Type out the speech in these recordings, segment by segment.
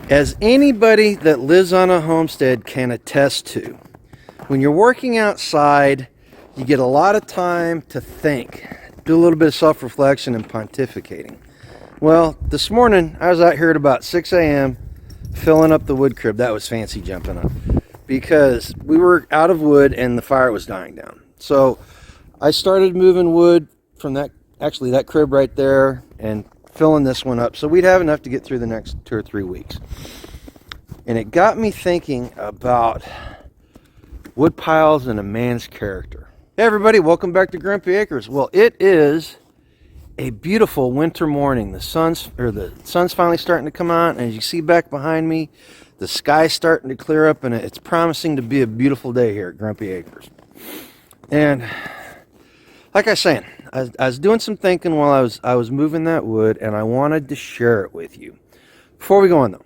As anybody that lives on a homestead can attest to, when you're working outside, you get a lot of time to think, do a little bit of self-reflection and pontificating. Well, this morning I was out here at about 6 a.m. filling up the wood crib. That was fancy jumping up because we were out of wood and the fire was dying down. So I started moving wood from that crib right there and filling this one up so we'd have enough to get through the next 2 or 3 weeks. And it got me thinking about wood piles and a man's character. Hey everybody, welcome back to Grumpy Acres. Well, it is a beautiful winter morning. The sun's finally starting to come out, and as you see back behind me, the sky's starting to clear up, and it's promising to be a beautiful day here at Grumpy Acres. And like I was saying, I was doing some thinking while I was moving that wood, and I wanted to share it with you. Before we go on though,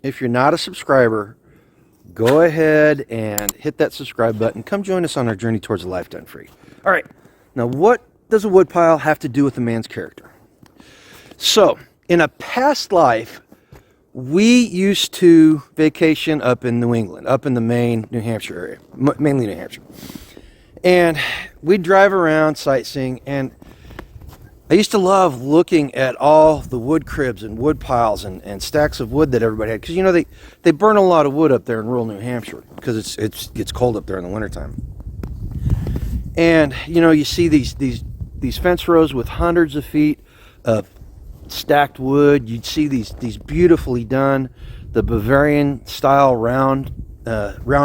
if you're not a subscriber, go ahead and hit that subscribe button. Come join us on our journey towards a life done free. All right, now what does a wood pile have to do with a man's character? So, in a past life, we used to vacation up in New England, up in the Maine, New Hampshire area, mainly New Hampshire. And we'd drive around sightseeing, and I used to love looking at all the wood cribs and wood piles and stacks of wood that everybody had. Because, you know, they burn a lot of wood up there in rural New Hampshire because it gets cold up there in the wintertime. And, you know, you see these fence rows with hundreds of feet of stacked wood. You'd see these beautifully done, the Bavarian style round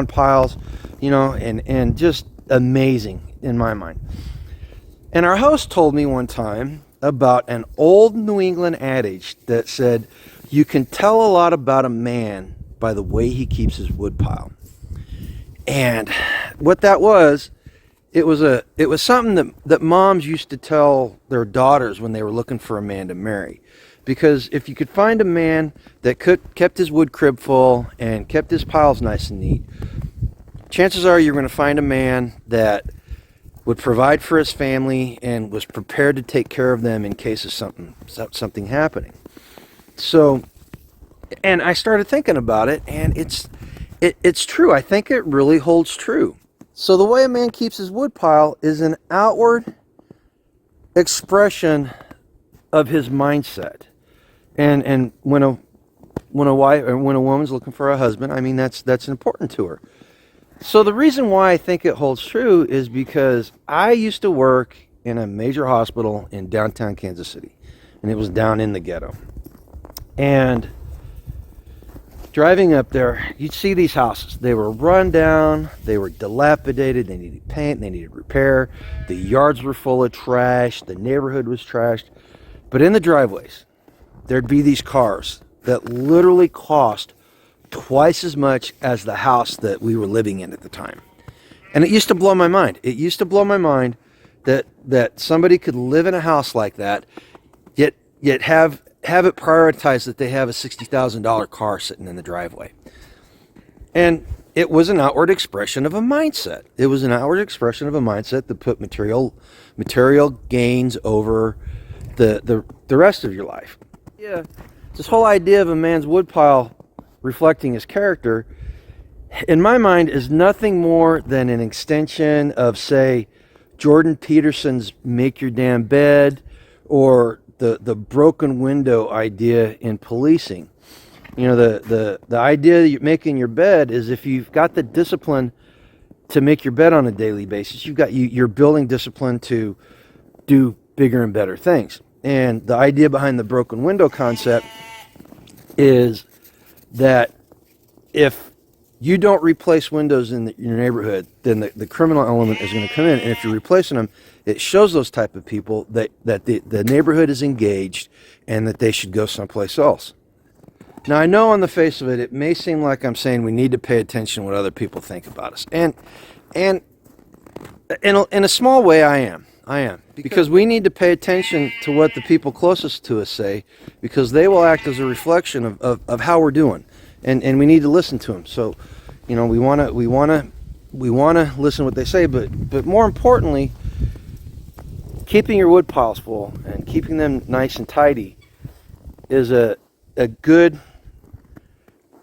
piles, you know, and just amazing in my mind. And our host told me one time about an old New England adage that said, you can tell a lot about a man by the way he keeps his wood pile. And what that was, it was something that moms used to tell their daughters when they were looking for a man to marry. Because if you could find a man that kept his wood crib full and kept his piles nice and neat, chances are you're going to find a man that would provide for his family and was prepared to take care of them in case of something happening. So, and I started thinking about it, and it's true. I think it really holds true. So the way a man keeps his wood pile is an outward expression of his mindset. And when a wife or when a woman's looking for a husband, I mean that's important to her. So the reason why I think it holds true is because I used to work in a major hospital in downtown Kansas City, and it was down in the ghetto. And driving up there, you'd see these houses. They were run down, they were dilapidated, they needed paint, they needed repair, the yards were full of trash, the neighborhood was trashed. But in the driveways, there'd be these cars that literally cost twice as much as the house that we were living in at the time. And it used to blow my mind. It used to blow my mind that somebody could live in a house like that, yet have it prioritized that they have a $60,000 car sitting in the driveway. And it was an outward expression of a mindset. It was an outward expression of a mindset that put material gains over the rest of your life. Yeah, this whole idea of a man's woodpile reflecting his character, in my mind, is nothing more than an extension of, say, Jordan Peterson's "make your damn bed" or the broken window idea in policing. You know, the idea that you're making your bed is if you've got the discipline to make your bed on a daily basis, you're building discipline to do bigger and better things. And the idea behind the broken window concept is that if you don't replace windows in your neighborhood, then the criminal element is going to come in. And if you're replacing them, it shows those type of people that the neighborhood is engaged and that they should go someplace else. Now, I know on the face of it, it may seem like I'm saying we need to pay attention to what other people think about us. And in a small way, I am. Because we need to pay attention to what the people closest to us say, because they will act as a reflection of how we're doing. And we need to listen to them. So, you know, we want to listen to what they say, but more importantly, keeping your wood piles full and keeping them nice and tidy is a good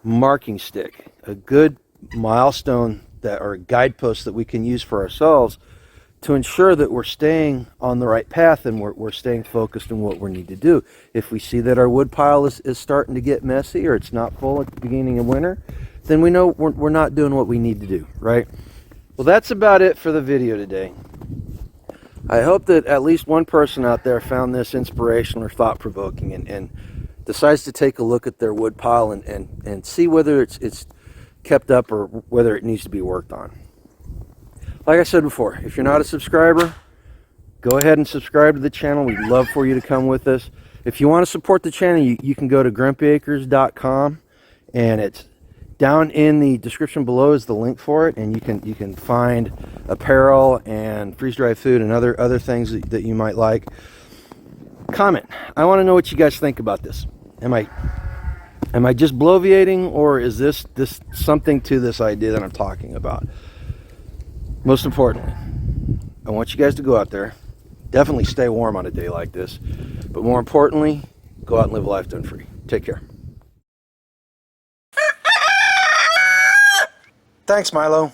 marking stick, a good milestone that, or a guidepost that we can use for ourselves to ensure that we're staying on the right path and we're staying focused on what we need to do. If we see that our wood pile is starting to get messy, or it's not full at the beginning of winter, then we know we're not doing what we need to do, right? Well, that's about it for the video today. I hope that at least one person out there found this inspirational or thought-provoking and decides to take a look at their wood pile and see whether it's kept up or whether it needs to be worked on. Like I said before, if you're not a subscriber, go ahead and subscribe to the channel. We'd love for you to come with us. If you want to support the channel, you can go to grumpyacres.com, and it's down in the description below is the link for it, and you can find apparel and freeze-dried food and other things that you might like. Comment. I want to know what you guys think about this. Am I just bloviating, or is this something to this idea that I'm talking about? Most importantly, I want you guys to go out there, definitely stay warm on a day like this, but more importantly, go out and live a life done free. Take care. Thanks, Milo.